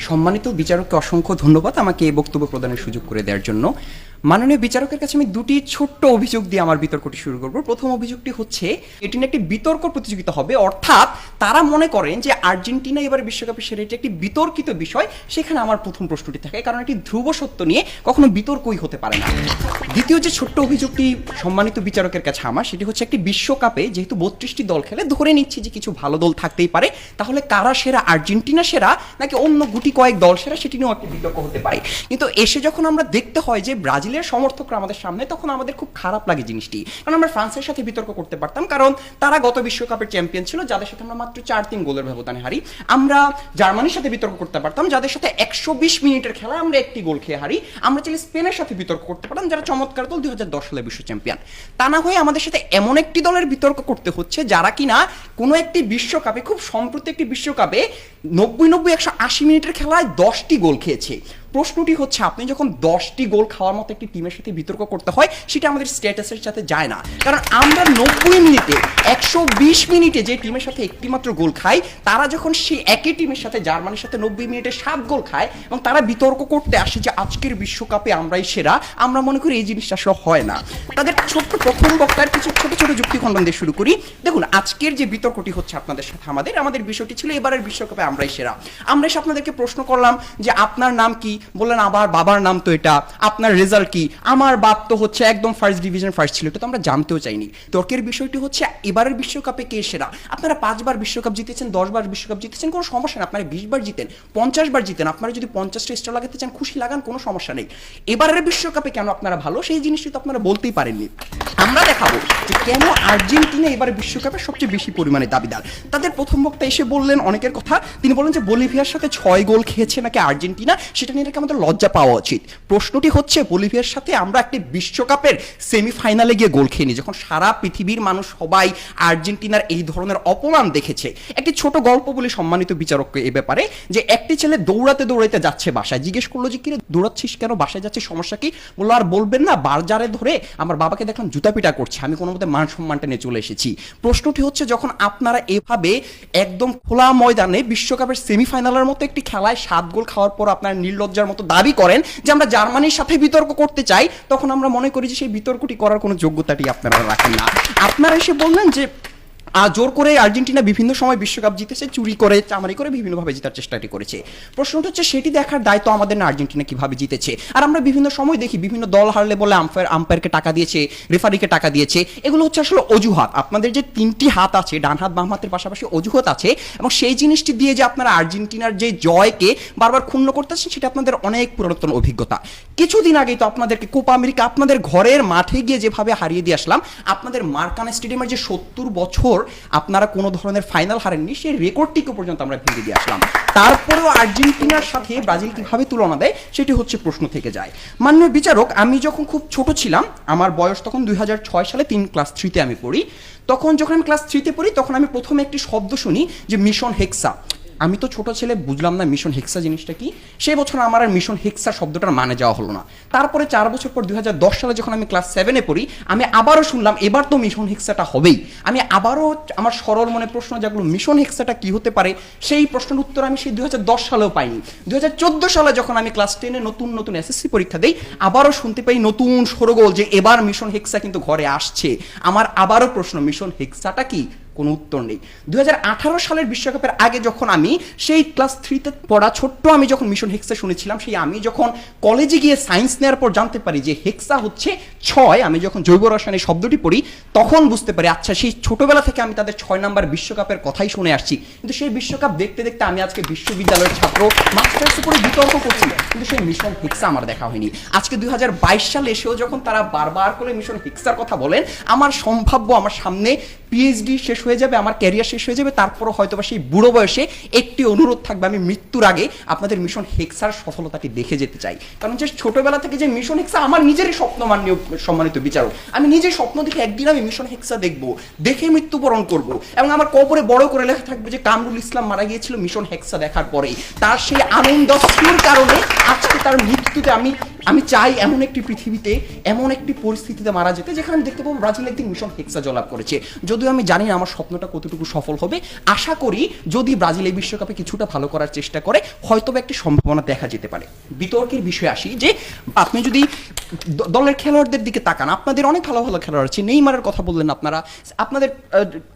সম্মানিত বিচারককে অসংখ্য ধন্যবাদ আমাকে এই বক্তব্য প্রদানের সুযোগ করে দেওয়ার জন্য। মাননীয় বিচারকের কাছে আমি দুটি ছোট্ট অভিযোগ দিয়ে আমার বিতর্কটি শুরু করব। প্রথম অভিযোগটি হচ্ছে এটি নিয়ে একটি বিতর্ক প্রতিযোগিতা হবে, অর্থাৎ তারা মনে করেন যে আর্জেন্টিনা এবারে বিশ্বকাপে সেরা এটি একটি বিতর্কিত বিষয়। সেখানে আমার প্রথম প্রশ্নটি থাকে, কারণ এটি ধ্রুব সত্য নিয়ে কখনো বিতর্কই হতে পারে না। দ্বিতীয় যে ছোট্ট অভিযোগটি সম্মানিত বিচারকের কাছে আমার, সেটি হচ্ছে একটি বিশ্বকাপে যেহেতু 32টি দল খেলে, ধরে নিচ্ছি যে কিছু ভালো দল থাকতেই পারে, তাহলে কারা সেরা, আর্জেন্টিনা সেরা নাকি অন্য গুটি কয়েক দল সেরা, সেটি নিয়েও একটি বিতর্ক হতে পারে। কিন্তু এসে যখন আমরা দেখতে হয় যে ব্রাজিলের সমর্থকরা আমাদের সামনে, তখন আমাদের খুব খারাপ লাগে জিনিসটি। কারণ আমরা ফ্রান্সের সাথে বিতর্ক করতে পারতাম, কারণ তারা গত বিশ্বকাপের চ্যাম্পিয়ন ছিল, যাদের সাথে আমরা মাত্র 4-3 গোলের ব্যবধানে হারি। আমরা জার্মানির সাথে বিতর্ক করতে পারতাম, যাদের সাথে 120 মিনিটের খেলায় আমরা একটি গোল খেয়ে হারি। আমরা চাইলে স্পেনের সাথে বিতর্ক করতে পারতাম, যারা চমৎকার দল, 2010 সালের বিশ্ব চ্যাম্পিয়ন। তা না হয়ে আমাদের সাথে এমন একটি দলের বিতর্ক করতে হচ্ছে যারা কিনা কোনো একটি বিশ্বকাপে, খুব সম্প্রতি একটি বিশ্বকাপে 90-180 মিনিটের খেলায় 10টি গোল খেয়েছে। প্রশ্নটি হচ্ছে, আপনি যখন 10টি গোল খাওয়ার মতো একটি টিমের সাথে বিতর্ক করতে হয়, সেটা আমাদের স্ট্যাটাসের সাথে যায় না। কারণ আমরা 90 মিনিটে, 120 মিনিটে যে টিমের সাথে একটি মাত্র গোল খাই, তারা যখন সেই একই টিমের সাথে, জার্মানির সাথে 90 মিনিটে 7 গোল খায় এবং তারা বিতর্ক করতে আসে যে আজকের বিশ্বকাপে আমরাই সেরা, আমরা মনে করি এই জিনিসটা আসলে হয় না। তাদের ছোট্ট প্রথম বক্তার কিছু ছোট ছোট যুক্তি খণ্ডন দিয়ে শুরু করি। দেখুন, আজকের যে বিতর্কটি হচ্ছে আপনাদের সাথে আমাদের বিষয়টি ছিল এবারের বিশ্বকাপে আমরাই সেরা। আমরা এসে আপনাদেরকে প্রশ্ন করলাম যে আপনার নাম কি, বললেন আবার বাবার নাম তো এটা, আপনার রেজাল্ট কি, আমার বাপ তো হচ্ছে একদম ফার্স্ট ডিভিশন ফার্স্ট ছিল, এটা তো আমরা জানতেও চাইনি। তর্কের বিষয়টি হচ্ছে এবারের বিশ্বকাপে কে সেরা। আপনারা 5 বার বিশ্বকাপ জিতেছেন, 10 বার বিশ্বকাপ জিতেছেন, কোনো সমস্যা নেই। আপনারা 20 বার জিতেন, 50 বার জিতেন, আপনারা যদি 50টা স্টার লাগাতে চান খুশি লাগান, কোনো সমস্যা নেই। এবারের বিশ্বকাপে কেন আপনারা ভালো, সেই জিনিসটি তো আপনারা বলতেই পারেননি। আমরা দেখাবো যে কেন আর্জেন্টিনা এবারে বিশ্বকাপে সবচেয়ে বেশি পরিমাণে দাবিদার। তাদের প্রথম বক্তা এসে বললেন অনেকের কথা, তিনি বলেন যে বলিভিয়ার সাথে 6 গোল খেয়েছে নাকি আর্জেন্টিনা, সেটা নিয়ে নাকি আমাদের লজ্জা পাওয়া উচিত। প্রশ্নটি হচ্ছে, বলিভিয়ার সাথে আমরা একটি বিশ্বকাপের সেমিফাইনালে গিয়ে গোল খেয়ে নি, যখন সারা পৃথিবীর মানুষ সবাই আর্জেন্টিনার এই ধরনের অপমান দেখেছে। একটি ছোট গল্প বলি সম্মানিত বিচারককে এ ব্যাপারে, যে একটি ছেলে দৌড়াতে দৌড়াতে যাচ্ছে বাসায়, জিজ্ঞেস করলো যে কিরে দৌড়াচ্ছিস কেন, বাসায় যাচ্ছে সমস্যা কি? বললো আর বলবেন না, বারজারে ধরে আমার বাবাকে দেখলাম জুতা পিটা করছে, আমি কোনো মতে মান সম্মানটা নিয়ে চলে এসেছি। প্রশ্নটি হচ্ছে, যখন আপনারা এভাবে একদম খোলা ময়দানে বিশ্বকাপের সেমিফাইনালের মতো একটি খেলায় 7 গোল খাওয়ার পর আপনারা নির্লজ্জার মতো দাবি করেন যে আমরা জার্মানির সাথে বিতর্ক করতে চাই, তখন আমরা মনে করি যে সেই বিতর্কটি করার কোনো যোগ্যতাটি আপনারা রাখেন না। আপনারা এসে বললেন যে জোর করে আর্জেন্টিনা বিভিন্ন সময় বিশ্বকাপ জিতেছে, চুরি করে চামারি করে বিভিন্নভাবে জেতার চেষ্টাটি করেছে। প্রশ্নটা হচ্ছে, সেটি দেখার দায়িত্ব আমাদের না আর্জেন্টিনা কিভাবে জিতেছে। আর আমরা বিভিন্ন সময় দেখি বিভিন্ন দল হারলে বলে আম্পায়ারকে টাকা দিয়েছে, রেফারিকে টাকা দিয়েছে। এগুলো হচ্ছে আসলে অজুহাত। আপনাদের যে 3টি হাত আছে, ডান হাত বাম হাতের পাশাপাশি অজুহাত আছে, এবং সেই জিনিসটি দিয়ে যে আপনারা আর্জেন্টিনার যে জয়কে বারবার ক্ষুণ্ণ করতেছেন, সেটা আপনাদের অনেক পুরাতন অভিজ্ঞতা। কিছুদিন আগেই তো আপনাদেরকে কোপা আমেরিকা আপনাদের ঘরের মাঠে গিয়ে যেভাবে হারিয়ে দিয়ে আসলাম, আপনাদের মার্কানা স্টেডিয়ামের যে 70 বছর আপনারা কোনো ধরনের ফাইনাল হারেননি, সেই রেকর্ডটিকে পর্যন্ত আমরা ভেঙে দিয়ে আসলাম। তারপরেও আর্জেন্টিনার সাথে ব্রাজিল কিভাবে তুলনা দেয়, সেটি হচ্ছে প্রশ্ন থেকে যায়। মাননীয় বিচারক, আমি যখন খুব ছোট ছিলাম, আমার বয়স তখন 2006 সালে, ক্লাস 3-তে আমি পড়ি। তখন যখন আমি ক্লাস 3-তে পড়ি, তখন আমি প্রথমে একটি শব্দ শুনি যে মিশন হেক্সা। আমি তো ছোট ছেলে, বুঝলাম না মিশন হেক্সা জিনিসটা কি। সেই বছর আমার আর মিশন হেক্সা শব্দটার মানে যাওয়া হলো না। তারপরে 4 বছর পর 2010 সালে যখন আমি ক্লাস 7-এ পড়ি, আমি আবারও শুনলাম এবার তো মিশন হেক্সাটা হবেই। আমি আবারও আমার সরল মনে প্রশ্ন জাগলো, মিশন হেক্সাটা কি হতে পারে। সেই প্রশ্নের উত্তর আমি সেই 2010 সালেও পাইনি। 2014 সালে যখন আমি ক্লাস 10-এ নতুন এসএসসি পরীক্ষা দেই, আবারও শুনতে পাই নতুন সরগোল যে এবার মিশন হেক্সা কিন্তু ঘরে আসছে। আমার আবারও প্রশ্ন, মিশন হেক্সাটা কি? কোনো উত্তর নেই। 2018 সালের বিশ্বকাপের আগে যখন আমি সেই ক্লাস 3-তে পড়া ছোট্ট আমি যখন মিশন হেক্সা শুনেছিলাম, সেই আমি যখন কলেজে গিয়ে সায়েন্স নেওয়ার পর জানতে পারি যে হেক্সা হচ্ছে 6, আমি যখন জৈব রসায়নের শব্দটি পড়ি, তখন বুঝতে পারি আচ্ছা, সেই ছোটবেলা থেকে আমি তাদের 6 নাম্বার বিশ্বকাপের কথাই শুনে আসছি। কিন্তু সেই বিশ্বকাপ দেখতে দেখতে আমি আজকে বিশ্ববিদ্যালয়ের ছাত্র, মাস্টার্স করে বিতর্ক করছি, কিন্তু সেই মিশন হেক্সা আমার দেখা হয়নি। আজকে 2022 সালে এসেও যখন তারা বারবার করে মিশন হেক্সার কথা বলেন, আমার সম্ভাব্য, আমার সামনে পিএইচডি শেষ হয়ে যাবে, আমার ক্যারিয়ার শেষ হয়ে যাবে, তারপরও হয়তো বা সেই বুড়ো বয়সে একটি অনুরোধ থাকবে, আমি মৃত্যুর আগে আপনাদের মিশন হেক্সার সফলতাটি দেখে যেতে চাই। কারণ যে ছোটবেলা থেকে যে মিশন হেক্সা আমার নিজেরই স্বপ্ন, মাননীয় সম্মানিত বিচারক, আমি নিজেই স্বপ্ন দেখে একদিন আমি মিশন হেক্সা দেখবো, দেখে মৃত্যুবরণ করব, এবং আমার কবরে বড় করে লেখা থাকবে যে কামরুল ইসলাম মারা গিয়েছিল মিশন হেক্সা দেখার পরেই। তার সেই আনন্দস্ফূর কারণে আজকে তার মৃত্যুতে আমি আমি চাই এমন একটি পৃথিবীতে এমন একটি পরিস্থিতিতে মারা যেতে যেখানে আমি দেখতে পাবো ব্রাজিল একদিন মিশন হেক্সা জয়লাভ করেছে। যদিও আমি জানি না আমার স্বপ্নটা কতটুকু সফল হবে, আশা করি যদি ব্রাজিল এই বিশ্বকাপে কিছুটা ভালো করার চেষ্টা করে হয়তো একটি সম্ভাবনা দেখা যেতে পারে। বিতর্কের বিষয়ে আসি যে আপনি যদি দলের খেলোয়াড়দের দিকে তাকান, আপনাদের অনেক ভালো ভালো খেলোয়াড় আছে, নেইমারের কথা বললেন আপনারা, আপনাদের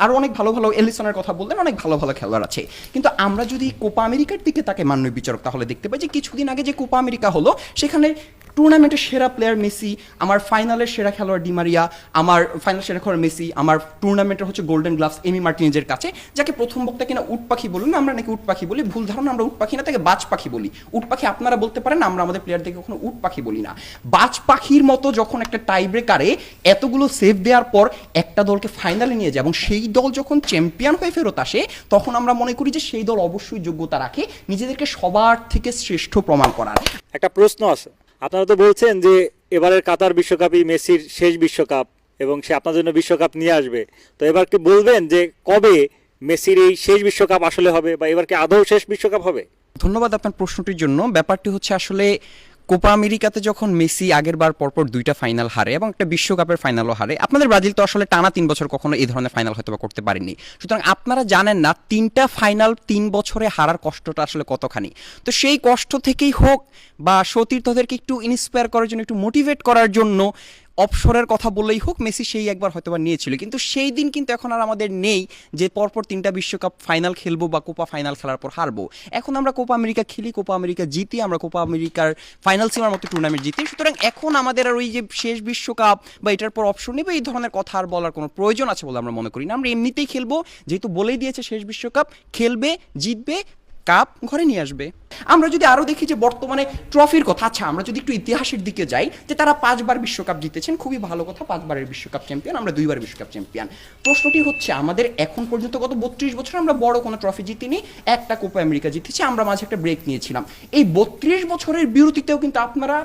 আরো অনেক ভালো ভালো এলিসনের কথা বললেন, অনেক ভালো ভালো খেলোয়াড় আছে। কিন্তু আমরা যদি কোপা আমেরিকার দিকে তাকে মাননীয় বিচারক তাহলে দেখতে পাই যে কিছুদিন আগে যে কোপা আমেরিকা হলো সেখানে টুর্নামেন্টের সেরা প্লেয়ার মেসি, আমার ফাইনালের সেরা খেলোয়াড় ডি মারিয়া, আমার ফাইনাল সেরা খেলোয়াড় মেসি, আমার টুর্নামেন্টের হচ্ছে গোল্ডেন গ্লাভস এমি মার্টিনেজের কাছে, যাকে প্রথম বক্তা কিনা উট পাখি বলুন, আমরা নাকি উট পাখি বলি, ভুল ধারণা, আমরা উট পাখি না তাকে বাজ পাখি বলি। উট পাখি আপনারা বলতে পারেন, আমরা আমাদের প্লেয়ারদেরকে কখনো উট পাখি বলি না। বাজ পাখির মতো যখন একটা টাই ব্রেকারে এতগুলো সেভ দেওয়ার পর একটা দলকে ফাইনালে নিয়ে যায় এবং সেই দল যখন চ্যাম্পিয়ন হয়ে ফেরত আসে তখন আমরা মনে করি যে সেই দল অবশ্যই যোগ্যতা রাখে নিজেদেরকে সবার থেকে শ্রেষ্ঠ প্রমাণ করার। একটা প্রশ্ন আছে, আপনারা তো বলছেন যে এবারের কাতার বিশ্বকাপই মেসির শেষ বিশ্বকাপ এবং সে আপনার জন্য বিশ্বকাপ নিয়ে আসবে, তো এবার কি বলবেন যে কবে মেসির এই শেষ বিশ্বকাপ আসলে হবে বা এবার কি আদৌ শেষ বিশ্বকাপ হবে? ধন্যবাদ আপনার প্রশ্নটির জন্য। ব্যাপারটি হচ্ছে আসলে কোপা আমেরিকাতে যখন মেসি আগের বার পরপর 2টা ফাইনাল হারে এবং একটা বিশ্বকাপের ফাইনালও হারে, আপনাদের ব্রাজিল তো আসলে টানা 3 বছর কখনো এই ধরনের ফাইনাল হয়তো বা করতে পারেনি, সুতরাং আপনারা জানেন না 3টা ফাইনাল 3 বছরে হারার কষ্টটা আসলে কতখানি। তো সেই কষ্ট থেকেই হোক বা সতীর্থদেরকে একটু ইন্সপায়ার করার জন্য, একটু মোটিভেট করার জন্য অবসরের কথা বললেই হোক, মেসি সেই একবার হয়তো বা নিয়েছিল, কিন্তু সেই দিন কিন্তু এখন আর আমাদের নেই যে পরপর 3টা বিশ্বকাপ ফাইনাল খেলবো বা কোপা ফাইনাল খেলার পর হারবো। এখন আমরা কোপা আমেরিকা খেলি, কোপা আমেরিকা জিতি, আমরা কোপা আমেরিকার ফাইনাল সিমার মতো টুর্নামেন্ট জিতি, সুতরাং এখন আমাদের আর ওই যে শেষ বিশ্বকাপ বা এটার পর অপশন নেবে এই ধরনের কথা আর বলার কোনো প্রয়োজন আছে বলে আমরা মনে করি না। আমরা এমনিতেই খেলবো, যেহেতু বলেই দিয়েছে শেষ বিশ্বকাপ, খেলবে, জিতবে, কাপ ঘরে নিয়ে আসবে। আমরা যদি আরো দেখি যে বর্তমানে ট্রফির কথা, আচ্ছা আমরা যদি একটু ইতিহাসের দিকে যাই যে তারা 5 বার বিশ্বকাপ জিতেছেন, খুবই ভালো কথা, 5 বারের বিশ্বকাপ চ্যাম্পিয়ন, আমরা 2 বার বিশ্বকাপ চ্যাম্পিয়ন। প্রশ্নটি হচ্ছে আমাদের এখন পর্যন্ত গত 32 বছর আমরা বড় কোনো ট্রফি জিতিনি, একটা কোপা আমেরিকা জিতেছি, আমরা মাঝে একটা ব্রেক নিয়েছিলাম। এই 32 বছরের বিরতিতেও কিন্তু আপনারা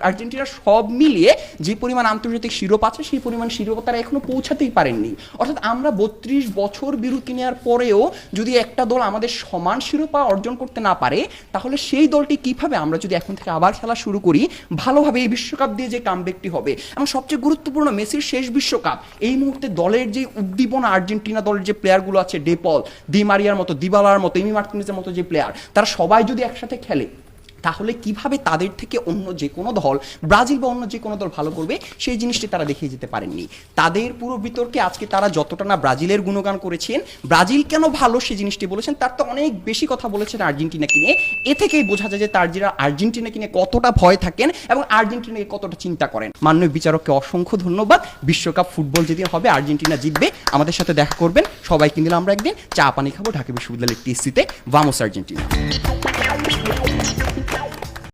আর্জেন্টিনা সব মিলিয়ে যে পরিমাণ আন্তর্জাতিক শিরোপা আছে সেই পরিমাণ শিরোপা তারা এখনো পৌঁছাতেই পারেননি। অর্থাৎ আমরা 32 বছর বিরতি নেওয়ার পরেও যদি একটা দল আমাদের সমান শিরোপা অর্জন করতে না পারে তাহলে সেই দলটি কিভাবে, আমরা যদি এখন থেকে আবার খেলা শুরু করি ভালোভাবে এই বিশ্বকাপ দিয়ে যে কামব্যাকটি হবে, এবং সবচেয়ে গুরুত্বপূর্ণ মেসির শেষ বিশ্বকাপ, এই মুহূর্তে দলের যে উদ্দীপনা, আর্জেন্টিনা দলের যে প্লেয়ারগুলো আছে, ডেপল, দি মারিয়ার মতো, দিবালার মতো, এমি মার্টিনেজের মতো যে প্লেয়ার, তারা সবাই যদি একসাথে খেলে তাহলে কিভাবে তাদের থেকে অন্য যে কোনো দল, ব্রাজিল বা অন্য যে কোনো দল ভালো করবে সেই জিনিসটি তারা দেখিয়ে যেতে পারেননি। তাদের পুরো বিতর্কে আজকে তারা যতটা না ব্রাজিলের গুণগান করেছেন, ব্রাজিল কেন ভালো সেই জিনিসটি বলেছেন, তার তো অনেক বেশি কথা বলেছেন আর্জেন্টিনাকে নিয়ে। এ থেকেই বোঝা যায় যে তার যারা আর্জেন্টিনাকে নিয়ে কতটা ভয় থাকেন এবং আর্জেন্টিনাকে কতটা চিন্তা করেন। মাননীয় বিচারককে অসংখ্য ধন্যবাদ। বিশ্বকাপ ফুটবল যেদিন হবে আর্জেন্টিনা জিতবে, আমাদের সাথে দেখা করবেন, সবাইকে নিলে আমরা একদিন চা পানি খাবো ঢাকা বিশ্ববিদ্যালয়ের টিএসসিতে। Vamos Argentina.